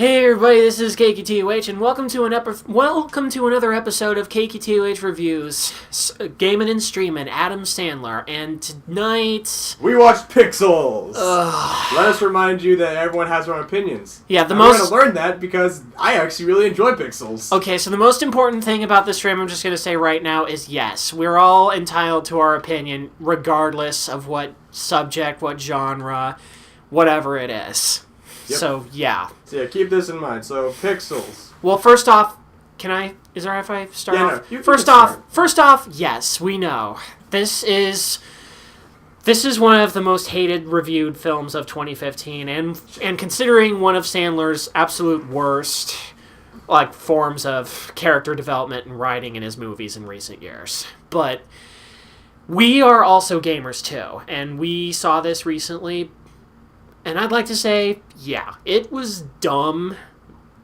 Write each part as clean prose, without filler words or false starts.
Hey everybody, this is KQTUH, and welcome to another episode of KQTUH Reviews. Gaming and streaming, Adam Sandler, and tonight we watched Pixels. Let us remind you that everyone has their own opinions. Yeah, I'm going to learn that because I actually really enjoy Pixels. Okay, so the most important thing about this stream, I'm just going to say right now, is yes, we're all entitled to our opinion, regardless of what subject, what genre, whatever it is. Yep. So, yeah. So, yeah, keep this in mind. So, Pixels. Well, first off, is there if I start off? No, First off, yes, we know. This is one of the most hated reviewed films of 2015, and considering one of Sandler's absolute worst forms of character development and writing in his movies in recent years. But we are also gamers too, and we saw this recently. And I'd like to say, yeah, it was dumb.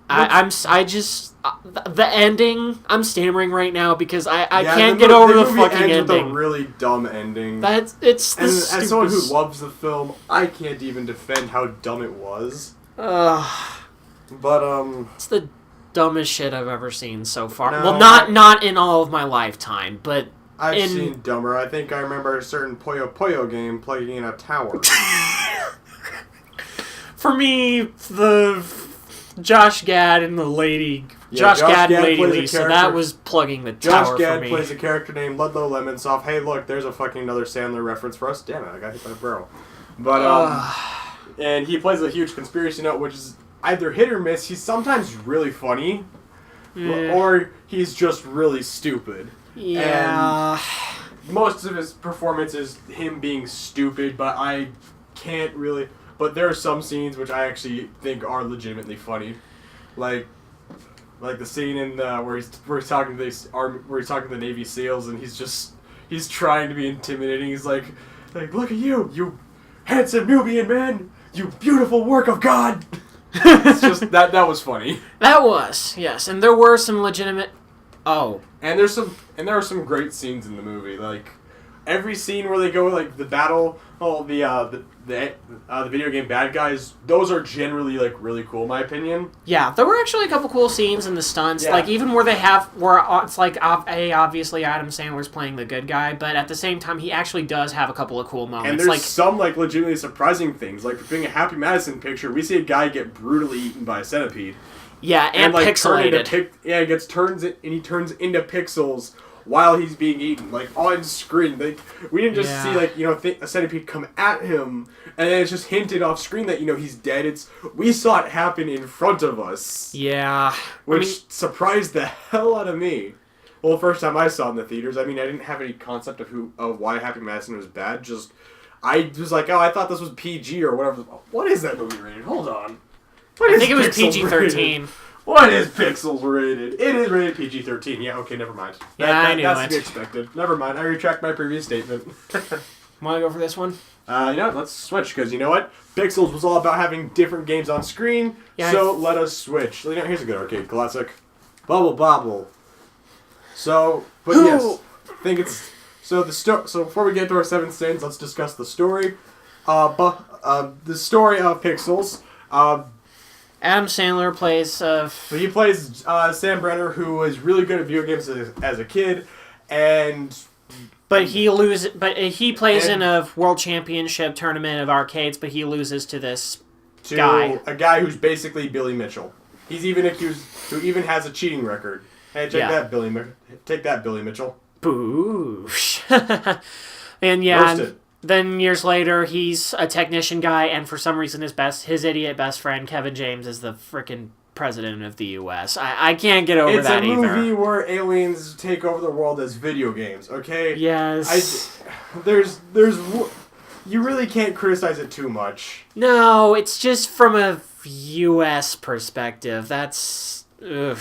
The ending, I'm stammering right now because I can't get over the fucking ending. With a really dumb ending. As someone who loves the film, I can't even defend how dumb it was. But it's the dumbest shit I've ever seen so far. No, well, not in all of my lifetime, but I've seen dumber. I think I remember a certain Puyo Puyo game playing in a tower. For me, the Josh Gad and the lady... Josh Gad and Lady Lisa, that was plugging the tower for me. Josh Gad plays a character named Ludlow Lemonsoft. Hey, look, there's a fucking another Sandler reference for us. Damn it, I got hit by a barrel. But, and he plays a huge conspiracy note, which is either hit or miss. He's sometimes really funny, or he's just really stupid. Yeah. And most of his performance is him being stupid, but I can't really... But there are some scenes which I actually think are legitimately funny, like the scene in where he's talking to the Navy SEALs and he's trying to be intimidating. He's like look at you handsome Nubian man, you beautiful work of God. It's just that was funny. That was, yes, and there were some legitimate. Oh, and there are some great scenes in the movie, like every scene where they go the battle. Oh, the video game bad guys, those are generally really cool in my opinion. Yeah, there were actually a couple cool scenes in the stunts, even where it's obviously Adam Sandler's playing the good guy, but at the same time he actually does have a couple of cool moments. And there's some legitimately surprising things, like being a Happy Madison picture, we see a guy get brutally eaten by a centipede. Yeah, and pixelated. He turns into pixels while he's being eaten, on screen. We didn't just see, a centipede come at him, and then it's just hinted off screen that, he's dead. We saw it happen in front of us. Yeah. Which surprised the hell out of me. Well, the first time I saw it in the theaters, I didn't have any concept of why Happy Madison was bad. I was like, I thought this was PG or whatever. What is that movie rated? Hold on. I think it was PG-13. What is Pixels rated? It is rated PG-13. Yeah, okay, never mind. I knew that's to be expected. Never mind. I retract my previous statement. Want to go for this one? Let's switch, because you know what? Pixels was all about having different games on screen, let us switch. Here's a good arcade classic. Bubble Bobble. So yes, I think it's... So before we get to our 7 sins, let's discuss the story. The story of Pixels. Adam Sandler plays... he plays Sam Brenner, who was really good at video games as a kid, But he plays in a world championship tournament of arcades, but he loses to this guy. A guy who's basically Billy Mitchell. He's even accused, who even has a cheating record. Hey, take that, Billy Mitchell. Boosh. And Roasted. Then years later, he's a technician guy, and for some reason his idiot best friend, Kevin James, is the frickin' president of the U.S. I can't get over that either. It's a movie where aliens take over the world as video games, okay? Yes. You really can't criticize it too much. No, it's just from a U.S. perspective. That's... Ugh.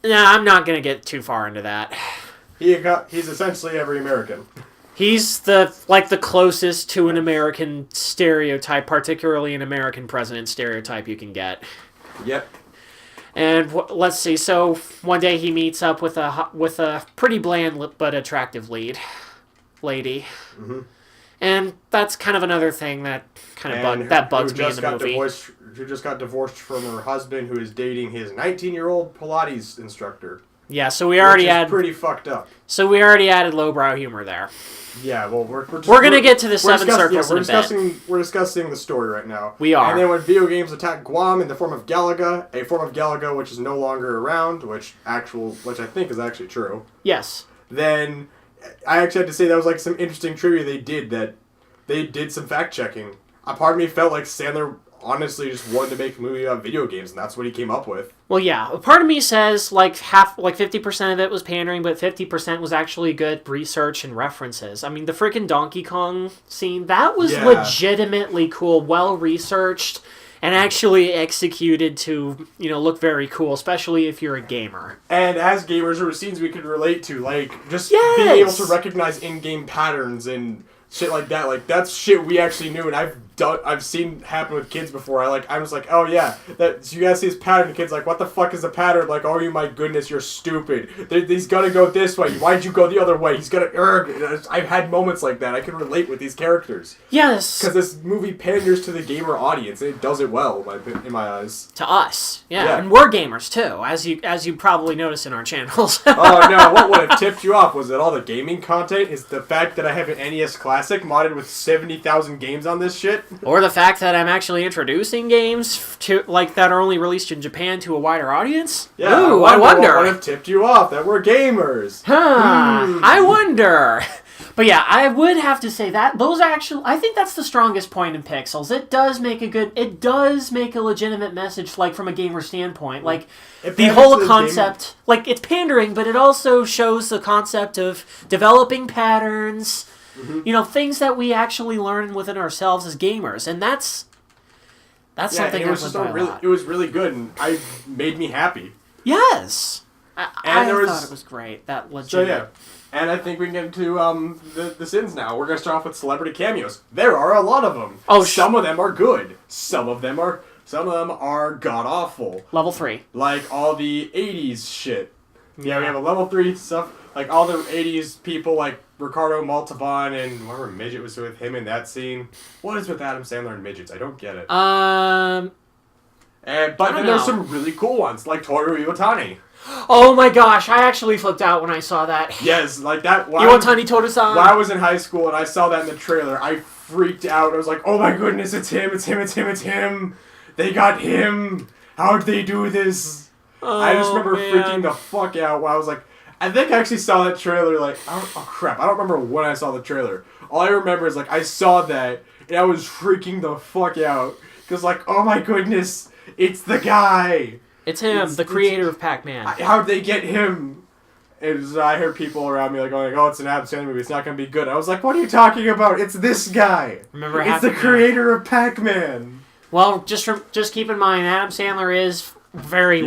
I'm not going to get too far into that. He's essentially every American. He's the closest to an American stereotype, particularly an American president stereotype you can get. Yep. And let's see. So one day he meets up with a pretty bland but attractive lady. Mm-hmm. And that's kind of another thing that bugs me in the movie. Who just got divorced from her husband, who is dating his 19-year-old Pilates instructor. Yeah, so we already had pretty fucked up. So we already added lowbrow humor there. Yeah, well, we're gonna get to the seven circles in a bit. We're discussing the story right now. We are. And then when video games attack Guam in the form of Galaga, a form of Galaga which is no longer around, which I think is actually true. Yes. Then I actually had to say that was like some interesting trivia they did some fact checking. A part of me felt like Sandler honestly just wanted to make a movie about video games, and that's what he came up with. Well, yeah. A part of me says like 50% of it was pandering, but 50% was actually good research and references. I mean, the freaking Donkey Kong scene, that was legitimately cool, well researched, and actually executed to, look very cool, especially if you're a gamer. And as gamers, there were scenes we could relate to, like just being able to recognize in-game patterns and shit like that. Like that's shit we actually knew, and I've seen happen with kids before. I'm just like, oh yeah, so you guys see this pattern. The kid's like, what the fuck is the pattern? Like, oh my goodness, you're stupid. He's gonna go this way. Why'd you go the other way? He's gonna. I've had moments like that. I can relate with these characters. Yes, because this movie panders to the gamer audience, and it does it well in my eyes. To us, yeah, and we're gamers too, as you probably noticed in our channels. Oh no, what would have tipped you off was that all the gaming content is the fact that I have an NES Classic modded with 70,000 games on this shit. Or the fact that I'm actually introducing games that are only released in Japan to a wider audience? Yeah, ooh, I wonder. What would have tipped you off that we're gamers? I wonder. But yeah, I would have to say that I think that's the strongest point in Pixels. It does make a legitimate message, from a gamer standpoint. Like, the whole concept, it's pandering, but it also shows the concept of developing patterns, things that we actually learn within ourselves as gamers. And that's something that was it was really good, and it made me happy. Yes. I thought it was great. That legit. So yeah. And I think we can get into the sins now. We're going to start off with celebrity cameos. There are a lot of them. Oh, some of them are good. Some of them are god-awful. Level 3. Like all the 80s shit. Yeah, we have a level 3 stuff. Like all the 80s people like Ricardo Montalban and whatever midget was with him in that scene. What is with Adam Sandler and midgets? I don't get it. But then there's some really cool ones, like Toru Iwatani. Oh my gosh, I actually flipped out when I saw that. Yes, like that. Iwatani Toru-san. When I was in high school and I saw that in the trailer, I freaked out. I was like, oh my goodness, it's him, it's him, it's him, it's him. They got him. How'd they do this? I just remember freaking the fuck out when I was like, I think I actually saw that trailer, I don't remember when I saw the trailer. All I remember is, I saw that, and I was freaking the fuck out. Because, oh my goodness, it's the guy. It's him, the creator of Pac-Man. How'd they get him? And I heard people around me going, oh, it's an Adam Sandler movie, it's not going to be good. I was like, what are you talking about? It's this guy. Remember, it's the creator of Pac-Man. Well, just keep in mind, Adam Sandler is very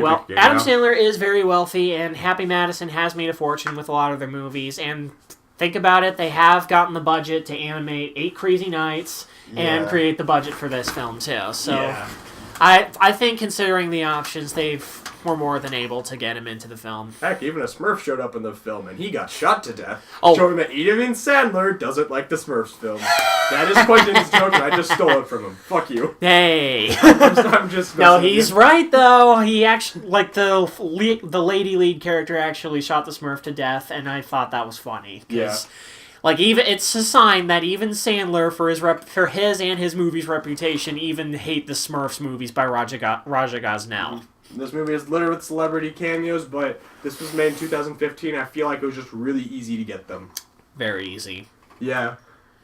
wealthy, and Happy Madison has made a fortune with a lot of their movies. And think about it, they have gotten the budget to animate 8 Crazy Nights and create the budget for this film too. So I think, considering the options, they were more than able to get him into the film. Heck, even a Smurf showed up in the film, and he got shot to death. Oh. Showing that Adam Sandler doesn't like the Smurfs film. That is Quentin's joke, and I just stole it from him. Fuck you. Hey. I'm just no, he's right, though. He actually, the lady lead character actually shot the Smurf to death, and I thought that was funny. Yeah. Even it's a sign that even Sandler, for his and his movie's reputation, even hate the Smurfs movies by Raja Gosnell. This movie is littered with celebrity cameos, but this was made in 2015. I feel like it was just really easy to get them. Very easy. Yeah.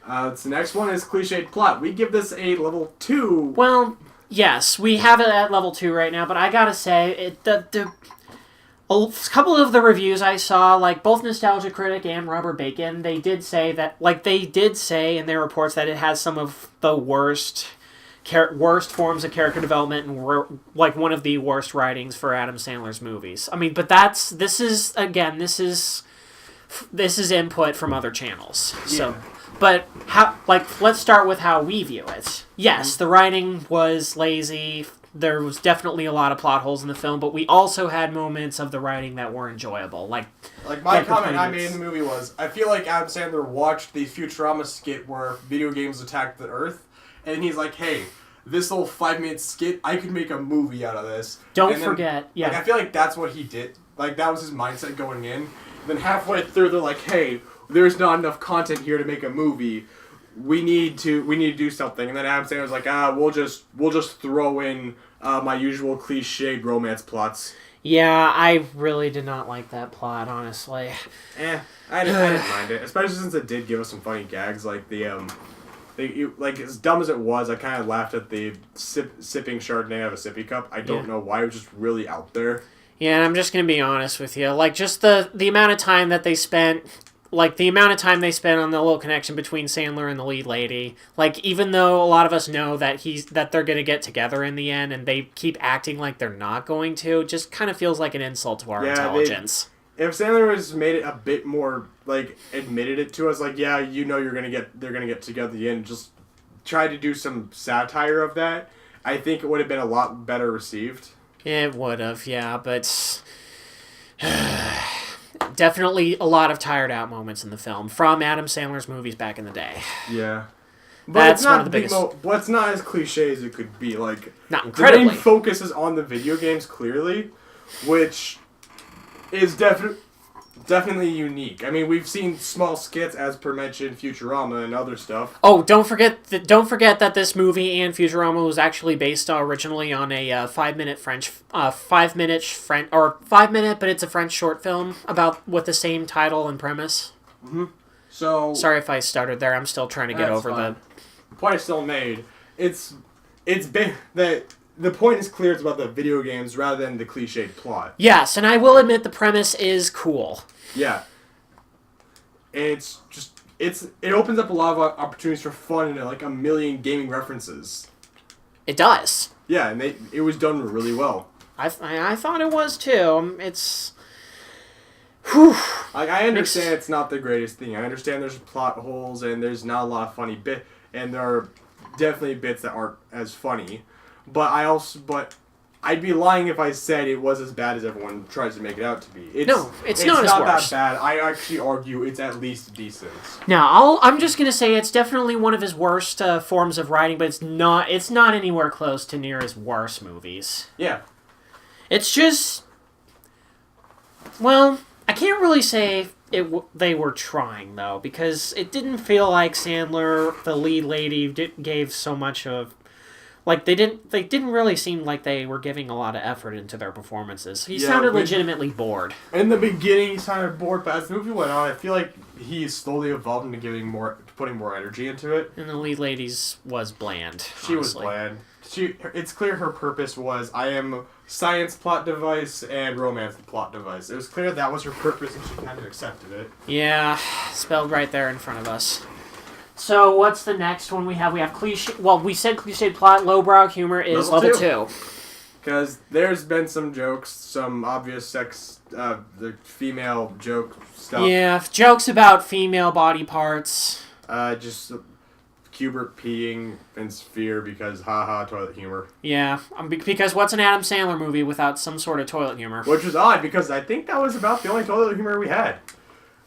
The next one is cliched plot. We give this a level 2. Well, yes, we have it at level 2 right now, but I gotta say, a couple of the reviews I saw, both Nostalgia Critic and Robert Bacon, they did say in their reports that it has some of the worst forms of character development and one of the worst writings for Adam Sandler's movies. I mean, but this is input from other channels. Yeah. So, but let's start with how we view it. Yes, the writing was lazy. There was definitely a lot of plot holes in the film, but we also had moments of the writing that were enjoyable. My like comment I made in the movie was, I feel like Adam Sandler watched the Futurama skit where video games attacked the Earth, and he's like, hey, this little 5-minute skit, I could make a movie out of this. Don't forget, I feel like that's what he did. Like, that was his mindset going in. Then halfway through, they're like, hey, there's not enough content here to make a movie. We need to do something. And then Adam Sandler was like, we'll just throw in my usual cliched romance plots. Yeah, I really did not like that plot, honestly. I didn't mind it, especially since it did give us some funny gags, like like as dumb as it was, I kind of laughed at the sipping Chardonnay out of a sippy cup. I don't know why, it was just really out there. Yeah, and I'm just gonna be honest with you, like just the amount of time that they spent. Like, the amount of time they spent on the little connection between Sandler and the lead lady. Like, even though a lot of us know that they're going to get together in the end, and they keep acting like they're not going to, it just kind of feels like an insult to our intelligence. If Sandler was made it a bit more, like, admitted it to us, like, yeah, you know they're going to get together at the end, just try to do some satire of that, I think it would have been a lot better received. It would have, yeah, but... Definitely a lot of tired out moments in the film from Adam Sandler's movies back in the day. Yeah. But That's it's not one of the biggest... but it's not as cliche as it could be. Like, not incredibly. The main focus is on the video games, clearly, which is definitely unique. I mean, we've seen small skits, as per mentioned, Futurama and other stuff. Oh, don't forget that this movie and Futurama was actually based originally on a 5-minute but it's a French short film with the same title and premise. Mm-hmm. So sorry if I started there. I'm still trying to get over the point. I still made. It's been that. The point is clear, it's about the video games rather than the cliched plot. Yes, and I will admit the premise is cool. Yeah. And it opens up a lot of opportunities for fun and like a million gaming references. It does. Yeah, and it was done really well. I thought it was too. It's... Whew. Like, I understand it's not the greatest thing. I understand there's plot holes and there's not a lot of funny bits, and there are definitely bits that aren't as funny. But I'd be lying if I said it was as bad as everyone tries to make it out to be. It's not as worse. It's not that bad. I actually argue it's at least decent. No, I'm just gonna say it's definitely one of his worst forms of writing, but it's not anywhere close to near his worst movies. Yeah. It's just, well, I can't really say they were trying though, because it didn't feel like Sandler, the lead lady, gave so much of. Like, they didn't really seem like they were giving a lot of effort into their performances. He sounded legitimately bored. In the beginning, he sounded bored, but as the movie went on, I feel like he slowly evolved into putting more energy into it. And the lead lady's was bland. She was bland. It's clear her purpose was, I am science plot device and romance plot device. It was clear that was her purpose, and she kind of accepted it. Yeah, spelled right there in front of us. So, what's the next one we have? We have cliche... Well, we said cliched plot. Lowbrow humor is level 2. Because there's been some jokes, some obvious the female joke stuff. Yeah, jokes about female body parts. Just Hubert peeing in Sphere because haha, toilet humor. Yeah, because what's an Adam Sandler movie without some sort of toilet humor? Which was odd, because I think that was about the only toilet humor we had.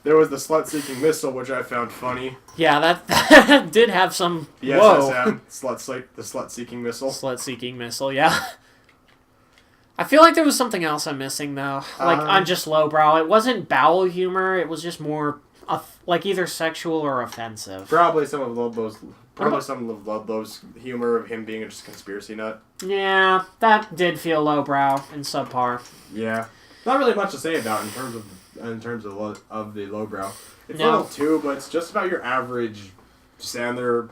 There was the slut-seeking missile, which I found funny. Yeah, that did have some... The SSM, the slut-seeking missile. Slut-seeking missile, yeah. I feel like there was something else I'm missing, though. Like, on just lowbrow. It wasn't bowel humor, it was just more, like, either sexual or offensive. Probably some of those humor of him being just a conspiracy nut. Yeah, that did feel lowbrow and subpar. Yeah. Not really much to say about in terms of the lowbrow. It's level 2, but it's just about your average Sandler.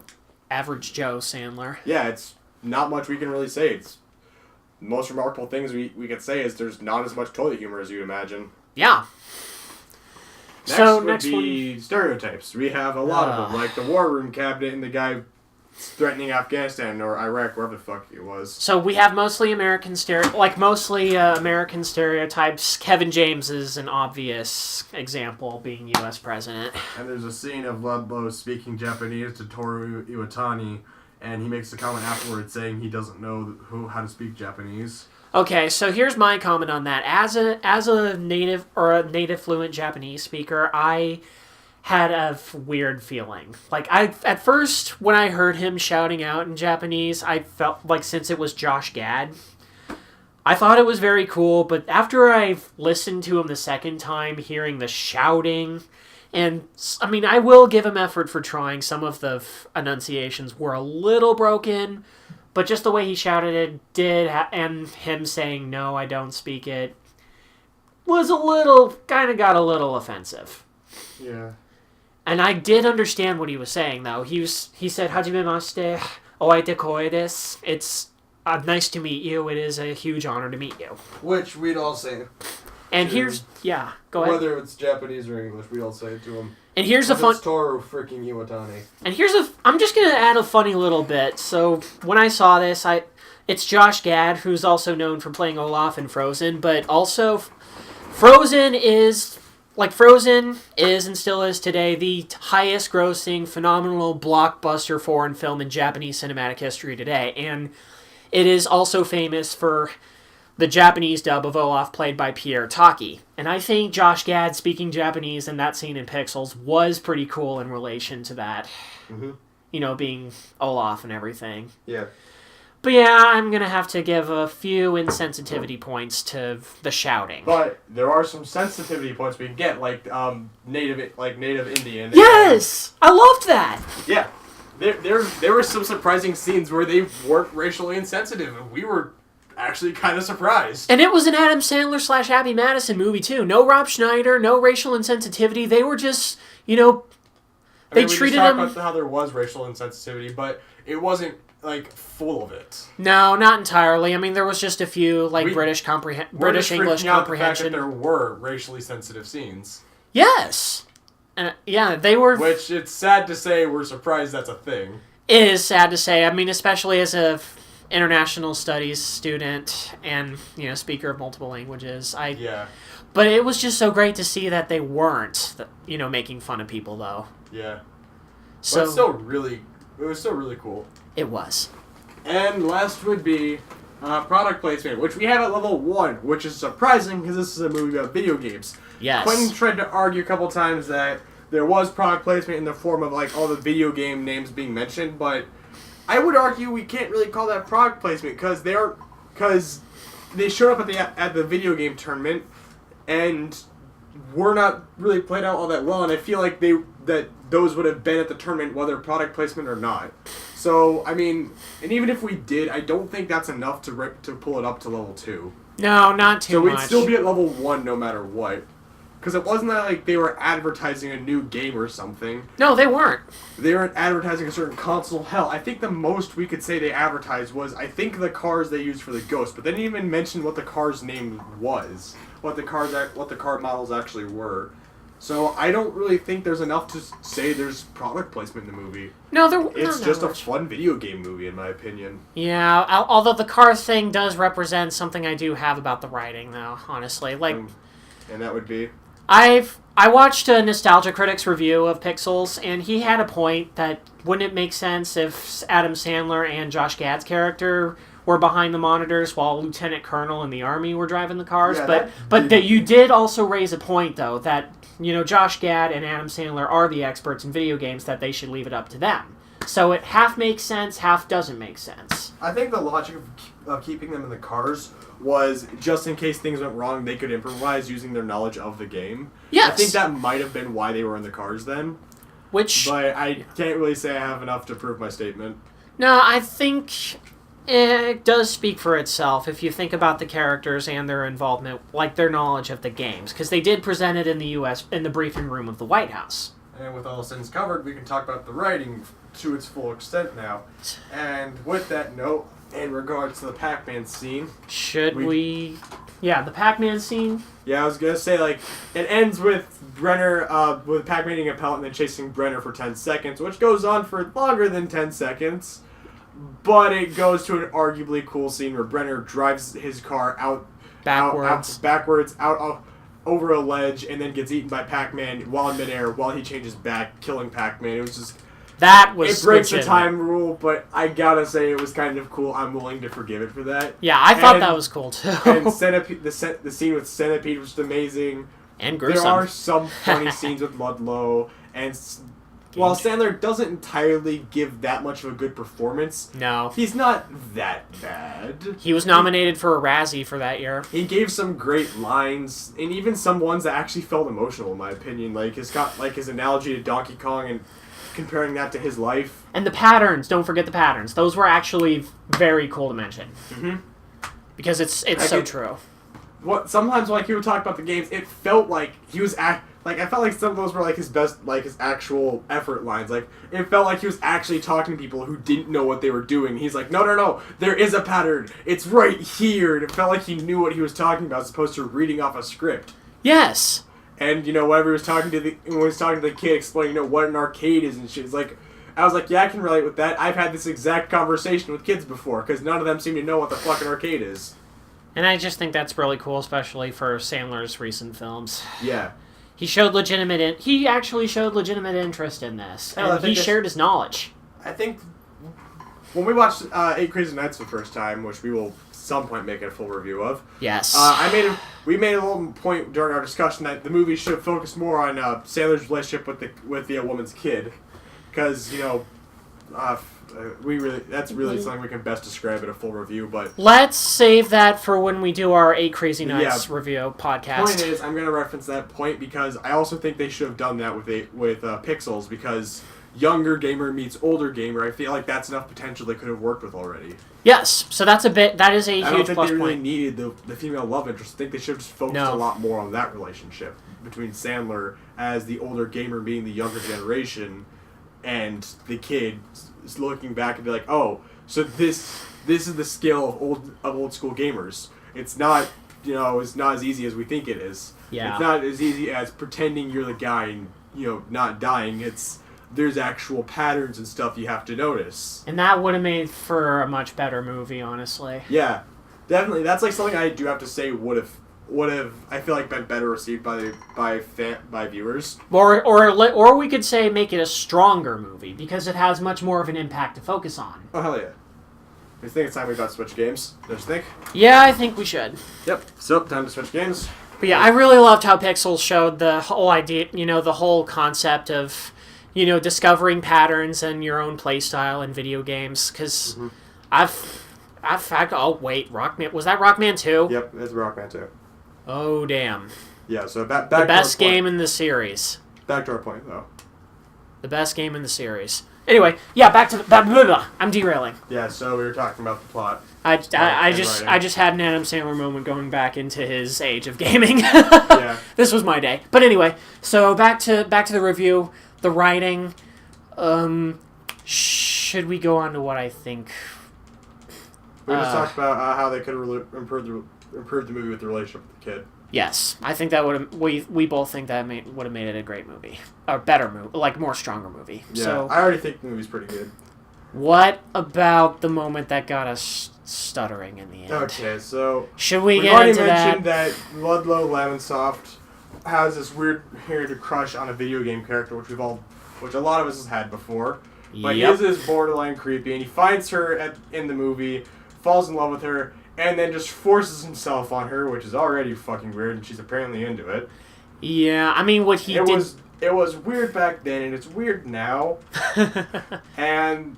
Average Joe Sandler. Yeah, it's not much we can really say. It's the most remarkable things we can say is there's not as much toilet humor as you'd imagine. Yeah. Next would be stereotypes. We have a lot of them, like the War Room Cabinet and the guy threatening Afghanistan or Iraq, wherever the fuck it was. So we have mostly American stereotypes. Kevin James is an obvious example, being U.S. president. And there's a scene of Ludlow speaking Japanese to Toru Iwatani, and he makes a comment afterwards saying he doesn't know how to speak Japanese. Okay, so here's my comment on that. As a native or a native fluent Japanese speaker, I had a weird feeling. Like, at first, when I heard him shouting out in Japanese, I felt like, since it was Josh Gad, I thought it was very cool, but after I listened to him the second time, hearing the shouting, and, I mean, I will give him effort for trying. Some of the enunciations were a little broken, but just the way he shouted it and him saying, no, I don't speak it, was got a little offensive. Yeah. And I did understand what he was saying, though. He said, Hajimemashite, oaite koe desu. It's nice to meet you. It is a huge honor to meet you. Which we'd all say. And go ahead. Whether it's Japanese or English, we all say it to him. And here's a fun... Toru freaking Iwatani. And I'm just going to add a funny little bit. So, when I saw this, it's Josh Gad, who's also known for playing Olaf in Frozen, but also Frozen is and still is today the highest grossing, phenomenal blockbuster foreign film in Japanese cinematic history today. And it is also famous for the Japanese dub of Olaf played by Pierre Taki. And I think Josh Gad speaking Japanese in that scene in Pixels was pretty cool in relation to that. Mm-hmm. You know, being Olaf and everything. Yeah. But yeah, I'm going to have to give a few insensitivity points to the shouting. But there are some sensitivity points we can get, like native Indian. Yes! I loved that! Yeah. There were some surprising scenes where they weren't racially insensitive, and we were actually kind of surprised. And it was an Adam Sandler / Abby Madison movie, too. No Rob Schneider, no racial insensitivity. They were just, they treated him... We just talked about how there was racial insensitivity, but it wasn't, full of it. No, not entirely. I mean, there was just a few, British English comprehension. The fact that there were racially sensitive scenes. Yes! Yeah, they were... Which, it's sad to say, we're surprised that's a thing. It is sad to say. I mean, especially as a international studies student and, speaker of multiple languages. Yeah. But it was just so great to see that they weren't, making fun of people, though. Yeah. So, but it was still really cool. It was. And last would be product placement, which we have at level 1, which is surprising because this is a movie about video games. Yes. Quentin tried to argue a couple times that there was product placement in the form of all the video game names being mentioned, but I would argue we can't really call that product placement because they showed up at the video game tournament and were not really played out all that well, and I feel like that those would have been at the tournament whether product placement or not. So, I mean, and even if we did, I don't think that's enough to pull it up to level 2. No, not too much. So we'd still be at level 1 no matter what. Because it wasn't that they were advertising a new game or something. No, they weren't. They weren't advertising a certain console. Hell, I think the most we could say they advertised was, I think, the cars they used for the Ghost, but they didn't even mention what the car's name was. What the car models actually were. So I don't really think there's enough to say there's product placement in the movie. No, it's just a fun video game movie, in my opinion. Yeah, although the car thing does represent something I do have about the writing, though, honestly. And that would be? I watched a Nostalgia Critic's review of Pixels, and he had a point that wouldn't it make sense if Adam Sandler and Josh Gad's character were behind the monitors while Lieutenant Colonel and the Army were driving the cars? Yeah, but that you did also raise a point, though, that Josh Gad and Adam Sandler are the experts in video games, that they should leave it up to them. So it half makes sense, half doesn't make sense. I think the logic of keeping them in the cars was just in case things went wrong, they could improvise using their knowledge of the game. Yes. I think that might have been why they were in the cars then. But I can't really say I have enough to prove my statement. No, I think it does speak for itself if you think about the characters and their involvement, their knowledge of the games, because they did present it in the U.S. in the briefing room of the White House. And with all sins covered, we can talk about the writing to its full extent now. And with that note, in regards to the Pac-Man scene... Yeah, the Pac-Man scene? Yeah, I was going to say, it ends with Brenner, with Pac-Man eating a pellet and then chasing Brenner for 10 seconds, which goes on for longer than 10 seconds. But it goes to an arguably cool scene where Brenner drives his car backwards over a ledge and then gets eaten by Pac-Man while in midair while he changes back, killing Pac-Man. It was just That was It breaks legitimate. the time rule, but I gotta say it was kind of cool. I'm willing to forgive it for that. Yeah, I thought that was cool too. And Centipede, the scene with Centipede was amazing. And gruesome. There are some funny scenes with Ludlow, and while Sandler doesn't entirely give that much of a good performance, no, he's not that bad. He was nominated for a Razzie for that year. He gave some great lines, and even some ones that actually felt emotional, in my opinion. Like his analogy to Donkey Kong and comparing that to his life. And the patterns, don't forget the patterns. Those were actually very cool to mention. Mm-hmm. Because it's so true. Sometimes like he would talk about the games, it felt like he was I felt like some of those were like his best, like his actual effort lines. Like it felt like he was actually talking to people who didn't know what they were doing. He's like, no, there is a pattern. It's right here. And it felt like he knew what he was talking about as opposed to reading off a script. Yes. And whenever he was talking to the kid, explaining what an arcade is and shit, it's like, I was like, yeah, I can relate with that. I've had this exact conversation with kids before because none of them seem to know what the fucking arcade is. And I just think that's really cool, especially for Sandler's recent films. Yeah. He actually showed legitimate interest in this. Well, And he shared his knowledge. I think when we watched 8 Crazy Nights for the first time, which we will at some point make a full review of. Yes. We made a little point during our discussion that the movie should focus more on Sandler's relationship with the woman's kid. Because, that's really something we can best describe in a full review, but... Let's save that for when we do our 8 Crazy Nights review podcast. Point is, I'm going to reference that point because I also think they should have done that with Pixels, because younger gamer meets older gamer, I feel like that's enough potential they could have worked with already. Yes, so that is a huge plus point. I don't think they really needed the female love interest. I think they should have just focused a lot more on that relationship between Sandler as the older gamer being the younger generation and the kid looking back and be like, oh, so this is the skill of old school gamers. It's not it's not as easy as we think it is. Yeah. It's not as easy as pretending you're the guy and not dying. There's actual patterns and stuff you have to notice. And that would have made for a much better movie, honestly. Yeah, definitely. That's like something I do have to say would have I feel like been better received by viewers. Or we could say make it a stronger movie because it has much more of an impact to focus on. Oh hell yeah! I think it's time we got to switch games. Don't you think? Yeah, I think we should. Yep. So time to switch games. But yeah, I really loved how Pixels showed the whole idea. The whole concept of discovering patterns in your own playstyle in video games. Because Rockman, was that Rockman 2? Yep, it's Rockman 2. Oh, damn. Yeah, so back the best game in the series. Back to our point, though. The best game in the series. Anyway, yeah, back to the... I'm derailing. Yeah, so we were talking about the plot. I just had an Adam Sandler moment going back into his age of gaming. Yeah. This was my day. But anyway, so back to the review, the writing. Should we go on to what I think? We just talked about how they could have improved the movie with the relationship with the kid. Yes, I think that would have. We both think that would have made it a great movie, a better movie, like more stronger movie. Yeah, so, I already think the movie's pretty good. What about the moment that got us stuttering in the end? Okay, so should we we've get already into mentioned that Ludlow Lamonsoft has this weird crush on a video game character, which a lot of us has had before. But Yep. his is borderline creepy, and he finds her in the movie, falls in love with her, and then just forces himself on her, which is already fucking weird, and she's apparently into it. Yeah, I mean, It was weird back then, and it's weird now. And,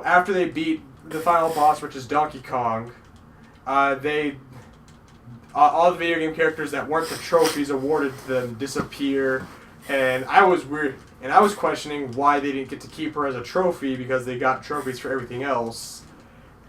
after they beat the final boss, which is Donkey Kong, all the video game characters that weren't the trophies awarded to them disappear, and I was questioning why they didn't get to keep her as a trophy, because they got trophies for everything else.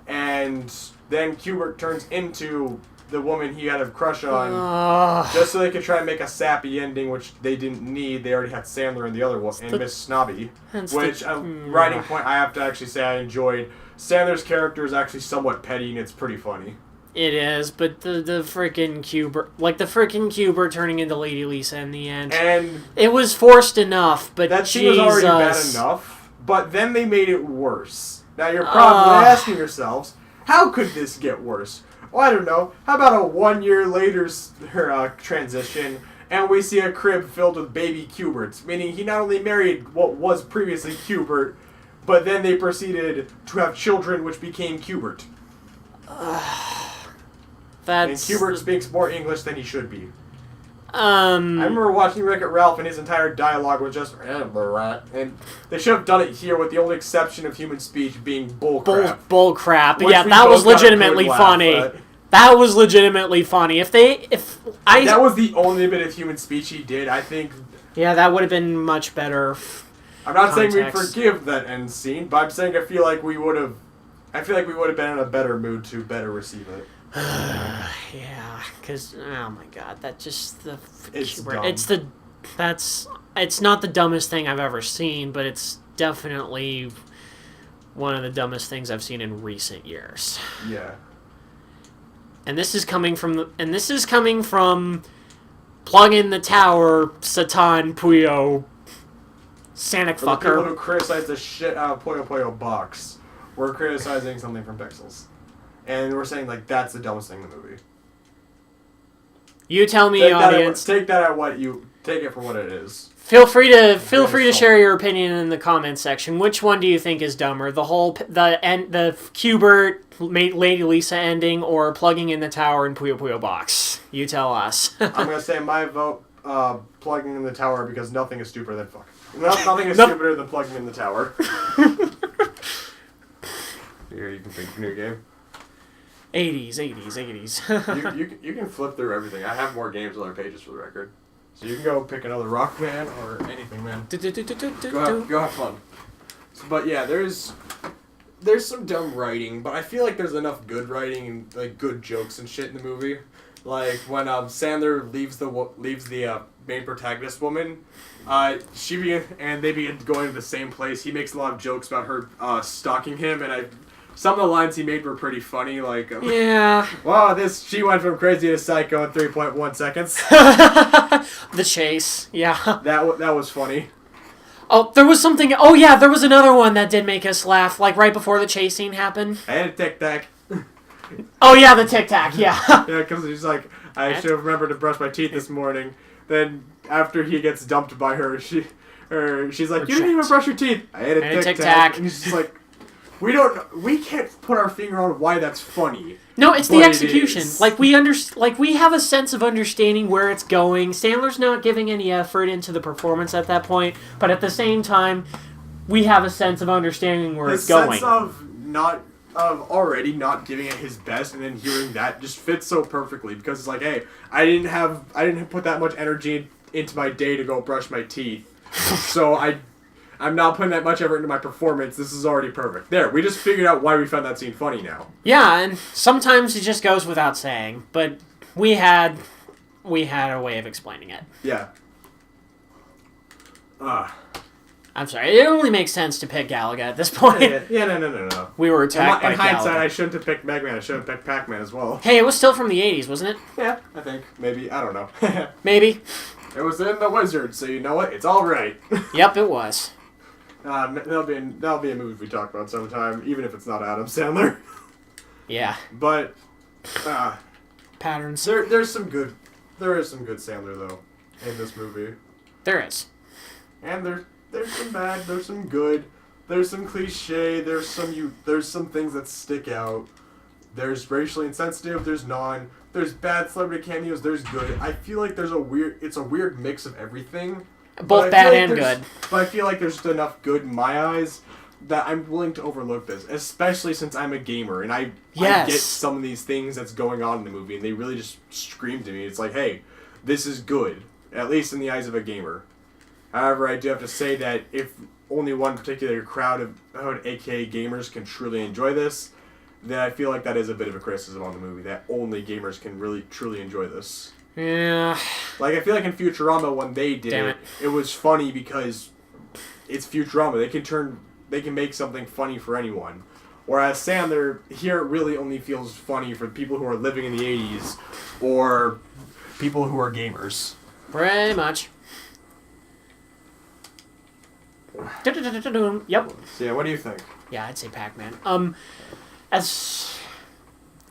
And then Hubert turns into the woman he had a crush on, just so they could try and make a sappy ending, which they didn't need. They already had Sandler and the other one, and Miss Snobby. Which, writing point, I have to actually say I enjoyed. Sandler's character is actually somewhat petty, and it's pretty funny. It is, but the freaking Cubert turning into Lady Lisa in the end. And it was forced enough, but that scene was already bad enough, but then they made it worse. Now you're probably asking yourselves, how could this get worse? Well, I don't know. How about a 1 year later transition, and we see a crib filled with baby Cuberts, meaning he not only married what was previously Cubert, but then they proceeded to have children, which became Cubert. And Cubert speaks more English than he should be. I remember watching Wreck-It Ralph, and his entire dialogue was just and they should have done it here with the only exception of human speech being bullcrap. Bullcrap. Yeah, that was legitimately funny. That was legitimately funny. That was the only bit of human speech he did, I think. Yeah, that would have been much better. I'm not saying we'd forgive that end scene, but I'm saying I feel like we would have been in a better mood to better receive it. Yeah, because oh my god, it's dumb. It's not the dumbest thing I've ever seen, but it's definitely one of the dumbest things I've seen in recent years. Yeah. And this is coming from Plug in the Tower, Satan Puyo, Sanic fucker. The people who criticize the shit out of Puyo Puyo Box, we're criticizing something from Pixels. And we're saying, like, that's the dumbest thing in the movie. You tell me, audience. Take it for what it is. Feel free to share your opinion in the comments section. Which one do you think is dumber? The Cubert Lady Lisa ending, or plugging in the tower in Puyo Puyo Box? You tell us. I'm gonna say my vote, plugging in the tower, because nothing is stupider than fuck. Nothing is stupider than plugging in the tower. Here, you can pick a new game. 80s. you can flip through everything. I have more games on other pages for the record. So you can go pick another rock band or anything, man. Go have fun. But yeah, there's some dumb writing, but I feel like there's enough good writing and like good jokes and shit in the movie. Like when Sandler leaves the main protagonist woman, they begin going to the same place. He makes a lot of jokes about her stalking him, and some of the lines he made were pretty funny, like... yeah. Wow, she went from crazy to psycho in 3.1 seconds. The chase, yeah. That was funny. Oh, there was something... Oh, yeah, there was another one that did make us laugh, like right before the chase scene happened. And a tic-tac. Oh, yeah, the tic-tac, yeah. Yeah, because he's like, I should have remembered to brush my teeth this morning. Then, after he gets dumped by her, she's like, you didn't even brush your teeth. I ate a tic-tac. And he's just like... We can't put our finger on why that's funny. No, it's the execution. We have a sense of understanding where it's going. Sandler's not giving any effort into the performance at that point, but at the same time, we have a sense of understanding where it's going. The sense of already not giving it his best, and then hearing that just fits so perfectly, because it's like, hey, I didn't put that much energy into my day to go brush my teeth, so I'm not putting that much effort into my performance. This is already perfect. There, we just figured out why we found that scene funny now. Yeah, and sometimes it just goes without saying, but we had a way of explaining it. Yeah. I'm sorry, it only makes sense to pick Galaga at this point. Yeah, no. We were attacked by Galaga. In hindsight, I shouldn't have picked Mega Man. I should have picked Pac-Man as well. Hey, it was still from the 80s, wasn't it? Yeah, I think. Maybe. I don't know. Maybe. It was in The Wizard, so you know what? It's all right. Yep, it was. That'll be a movie we talk about sometime, even if it's not Adam Sandler. Yeah. But patterns. There is some good Sandler though in this movie. There is. And there's some bad, there's some good, there's some cliche, there's some things that stick out. There's racially insensitive, there's bad celebrity cameos, there's good. I feel like it's a weird mix of everything. Both bad and good. But I feel like there's just enough good in my eyes that I'm willing to overlook this, especially since I'm a gamer and I get some of these things that's going on in the movie, and they really just scream to me. It's like, hey, this is good, at least in the eyes of a gamer. However, I do have to say that if only one particular crowd of aka gamers can truly enjoy this, then I feel like that is a bit of a criticism on the movie, that only gamers can really truly enjoy this. Yeah. Like, I feel like in Futurama, when they did it was funny because it's Futurama. They can make something funny for anyone. Whereas Sandler, here it really only feels funny for people who are living in the 80s or people who are gamers. Pretty much. Yep. So yeah, what do you think? Yeah, I'd say Pac-Man. Why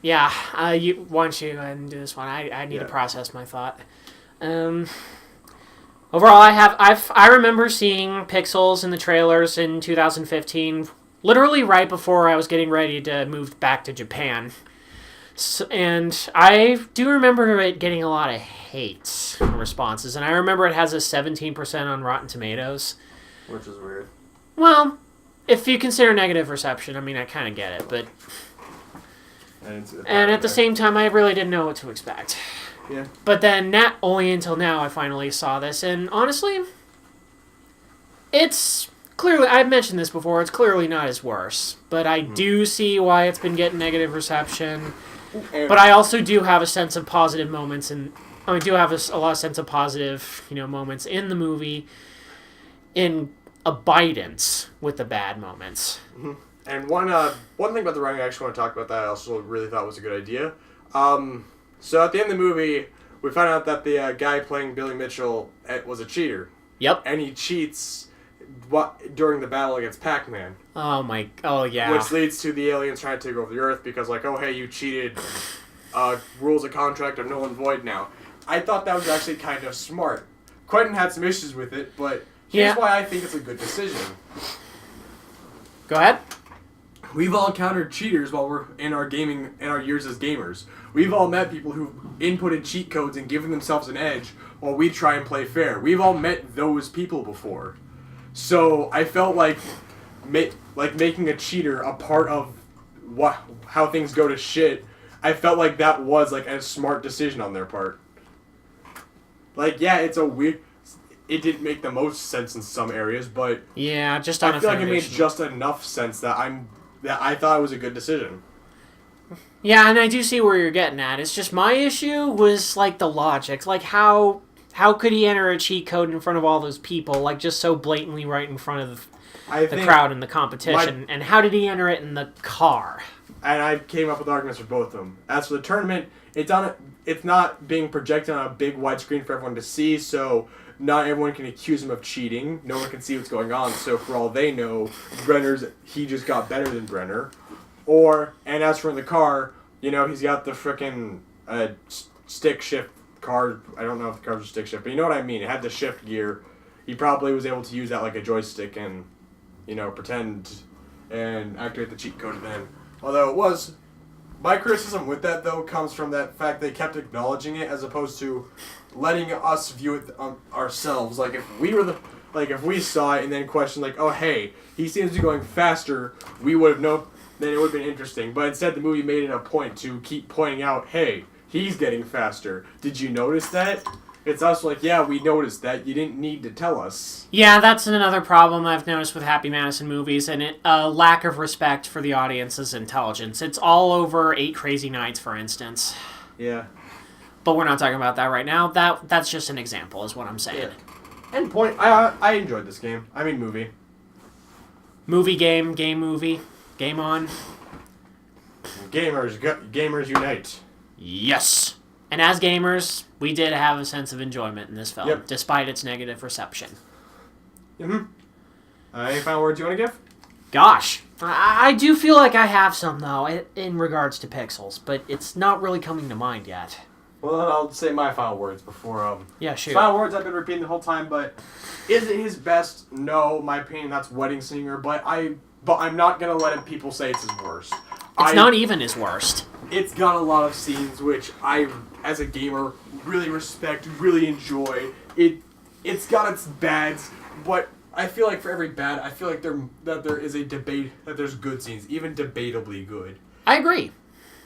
don't you go ahead and do this one? I need to process my thought. Well, Overall, I remember seeing Pixels in the trailers in 2015, literally right before I was getting ready to move back to Japan. So, and I do remember it getting a lot of hate responses, and I remember it has a 17% on Rotten Tomatoes. Which is weird. Well, if you consider negative reception, I mean, I kind of get it, but... And at the same time, I really didn't know what to expect. Yeah. But then, only until now, I finally saw this, and honestly, it's clearly, I've mentioned this before, it's clearly not as worse, but I do see why it's been getting negative reception, but I also do have a sense of positive moments, and I do have a lot of sense of positive, moments in the movie, in abidance with the bad moments. Mm-hmm. And one thing about the writing I actually want to talk about that I also really thought was a good idea. So at the end of the movie, we find out that the guy playing Billy Mitchell was a cheater. Yep. And he cheats during the battle against Pac-Man. Oh yeah. Which leads to the aliens trying to take over the Earth because like, oh hey, you cheated. Rules of contract are null and void now. I thought that was actually kind of smart. Quentin had some issues with it, but here's why I think it's a good decision. Go ahead. We've all encountered cheaters while we're in our years as gamers. We've all met people who've inputted cheat codes and given themselves an edge while we try and play fair. We've all met those people before. So I felt like making a cheater a part of how things go to shit. I felt like that was like a smart decision on their part. Like yeah, it's a weird. It didn't make the most sense in some areas, but yeah, just on I feel like it made just enough sense that I thought it was a good decision. Yeah, and I do see where you're getting at. It's just my issue was like the logic. Like how could he enter a cheat code in front of all those people, like just so blatantly right in front of the crowd in the competition? And how did he enter it in the car? And I came up with arguments for both of them. As for the tournament, it's not being projected on a big widescreen for everyone to see, so not everyone can accuse him of cheating. No one can see what's going on, so for all they know, he just got better than Brenner. And as for in the car, he's got the frickin' stick shift car. I don't know if the car was a stick shift, but you know what I mean. It had the shift gear. He probably was able to use that like a joystick and, pretend and activate the cheat code then. Although it was... My criticism with that, though, comes from that fact they kept acknowledging it as opposed to letting us view it ourselves. Like, if we saw it and then questioned, like, oh, hey, he seems to be going faster, we would have known, then it would have been interesting. But instead, the movie made it a point to keep pointing out, hey, he's getting faster. Did you notice that? It's us like, yeah, we noticed that. You didn't need to tell us. Yeah, that's another problem I've noticed with Happy Madison movies, and a lack of respect for the audience's intelligence. It's all over 8 Crazy Nights, for instance. Yeah. But we're not talking about that right now. That's just an example, is what I'm saying. Yeah. And I enjoyed this game. I mean, movie. Movie game movie, game on. Gamers unite. Yes. And as gamers, we did have a sense of enjoyment in this film, despite its negative reception. Mm-hmm. Any final words you want to give? Gosh, I do feel like I have some, though, in regards to Pixels, but it's not really coming to mind yet. Well, then I'll say my final words before... Yeah, sure. Final words I've been repeating the whole time, but... Is it his best? No, my opinion, that's Wedding Singer, but I'm not going to let people say it's his worst. It's not even his worst. It's got a lot of scenes which I, as a gamer, really respect, really enjoy. It's got its bads, but I feel like for every bad, I feel like there is a debate that there's good scenes, even debatably good. I agree.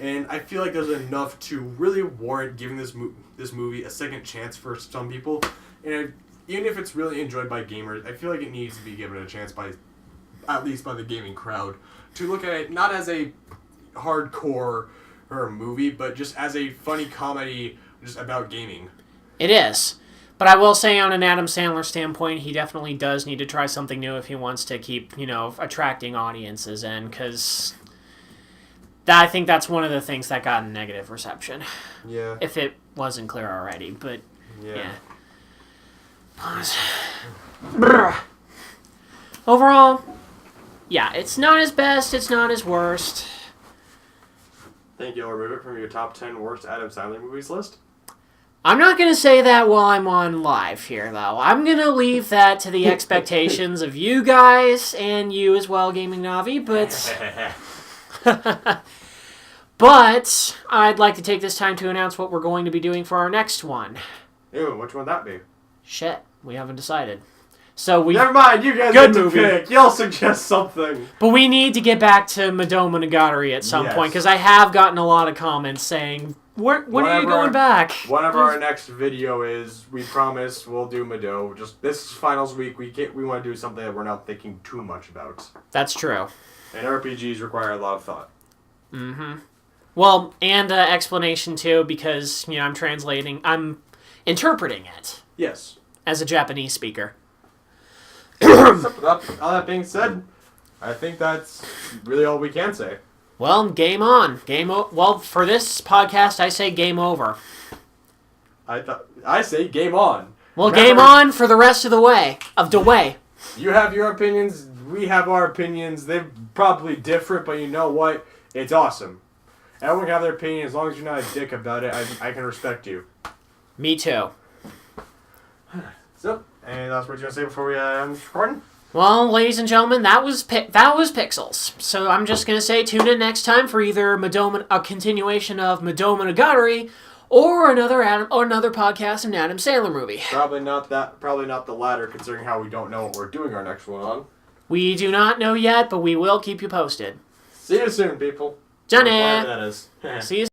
And I feel like there's enough to really warrant giving this movie a second chance for some people. And even if it's really enjoyed by gamers, I feel like it needs to be given a chance at least by the gaming crowd, to look at it not as a hardcore movie, but just as a funny comedy just about gaming. It is. But I will say on an Adam Sandler standpoint, he definitely does need to try something new if he wants to keep, attracting audiences in, because I think that's one of the things that got a negative reception. Yeah. If it wasn't clear already, but yeah. Pause. Overall, yeah, it's not his best, it's not his worst. Think you'll remove it from your top 10 worst Adam Sandler movies list? I'm not going to say that while I'm on live here, though. I'm going to leave that to the expectations of you guys and you as well, Gaming Navi, but I'd like to take this time to announce what we're going to be doing for our next one. Ew, which one would that be? Shit, we haven't decided. So we Never mind, you guys Good get to movie. pick. Y'all suggest something. But we need to get back to Madonna Monogatari at some point, because I have gotten a lot of comments saying, when are you going back? Whatever our next video is, we promise we'll do Mado. Just this finals week, we want to do something that we're not thinking too much about. That's true. And RPGs require a lot of thought. Mm-hmm. Well, and explanation too, because, I'm interpreting it. Yes. As a Japanese speaker. All that being said, I think that's really all we can say. Well, game on. Well, for this podcast, I say game over. I say game on. Well, Remember, game on for the rest of the way. You have your opinions, we have our opinions. They're probably different, but you know what? It's awesome. Everyone can have their opinion. As long as you're not a dick about it, I can respect you. Me too. So, and that's what you're going to say before we end this recording? Well, ladies and gentlemen, that was Pixels. So I'm just going to say tune in next time for either a continuation of Madonna Monogatari or another podcast, an Adam Sandler movie. Probably not the latter, considering how we don't know what we're doing our next one on. We do not know yet, but we will keep you posted. See you soon, people. Johnny. Whatever that is. See you